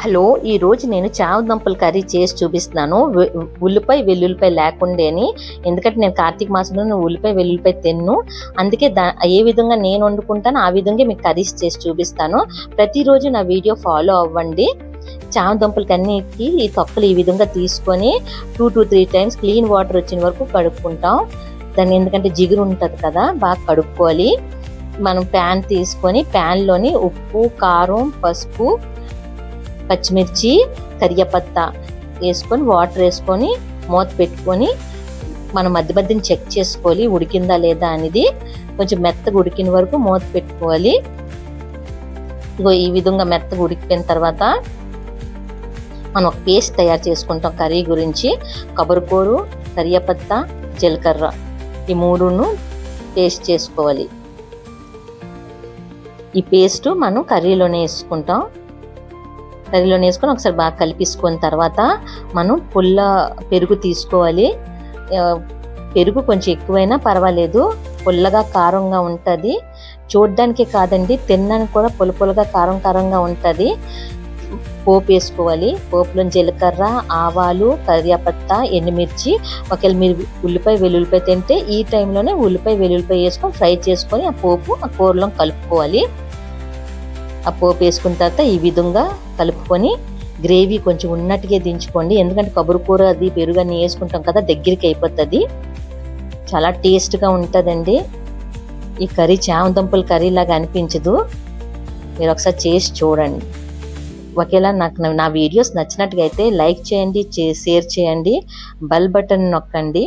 Hello, ఈరోజు నేను చామదుంపల curry చేసి చూపిస్తున్నాను. ఉల్లిపాయ వెల్లుల్లిపాయ లేకుండాని, ఎందుకంటే నేను కార్తీక మాసంలో ఉల్లిపాయ వెల్లుల్లిపాయ తిన్ను. అందుకే ఏ విధంగా నేను వండుకుంటానో ఆ విధంగా మీకు కర్రీస్ చేసి చూపిస్తాను. ప్రతిరోజు నా వీడియో ఫాలో అవ్వండి. చామదుంపలకన్నిటికీ ఈ తొక్కలు ఈ విధంగా తీసుకొని 2 to 3 టైమ్స్ క్లీన్ వాటర్ వచ్చిన వరకు కడుక్కుంటాం. దాన్ని ఎందుకంటే జిగురు ఉంటుంది కదా, బాగా కడుక్కోవాలి. మనం ప్యాన్ తీసుకొని ప్యాన్లోని ఉప్పు, కారం, పసుపు, పచ్చిమిర్చి, కరివేపత్తా వేసుకొని వాటర్ వేసుకొని మూత పెట్టుకొని మనం మధ్య మధ్యని చెక్ చేసుకోవాలి ఉడికిందా లేదా అనేది. కొంచెం మెత్తగా ఉడికిన వరకు మూత పెట్టుకోవాలి. ఇగో ఈ విధంగా మెత్తగా ఉడికిపోయిన తర్వాత మనం ఒక పేస్ట్ తయారు చేసుకుంటాం కర్రీ గురించి. కొబ్బరికూరు, కరివేపత్తా, జీలకర్ర ఈ మూడును పేస్ట్ చేసుకోవాలి. ఈ పేస్ట్ మనం కర్రీలోనే వేసుకుంటాం. కర్రీలోనే వేసుకొని ఒకసారి బాగా కలిపేసుకున్న తర్వాత మనం పుల్ల పెరుగు తీసుకోవాలి. పెరుగు కొంచెం ఎక్కువైనా పర్వాలేదు, పుల్లగా కారంగా ఉంటుంది. చూడ్డానికి కాదండి, తినడానికి కూడా పుల్లగా కారంగా ఉంటుంది. పోపు వేసుకోవాలి. పోపులో జీలకర్ర, ఆవాలు, కరివేపత్తా, ఎండుమిర్చి. ఒకవేళ మీరు ఉల్లిపాయ వెల్లుల్లిపాయ తింటే ఈ టైంలోనే ఉల్లిపాయ వెల్లుల్లిపాయ వేసుకొని ఫ్రై చేసుకొని ఆ పోపు ఆ కూరలో కలుపుకోవాలి. ఆ పోపు వేసుకున్న తర్వాత ఈ విధంగా కలుపుకొని గ్రేవీ కొంచెం ఉన్నట్టుగా దించుకోండి. ఎందుకంటే కొబ్బరికూర అది పెరుగు అన్నీ వేసుకుంటాం కదా, దగ్గరికి అయిపోతుంది. చాలా టేస్ట్గా ఉంటుందండి. ఈ కర్రీ చామదుంపల కర్రీ లాగా అనిపించదు. మీరు ఒకసారి చేసి చూడండి. ఒకవేళ నాకు నా వీడియోస్ నచ్చినట్టుగా అయితే లైక్ చేయండి, షేర్ చేయండి, బెల్ బటన్ నొక్కండి.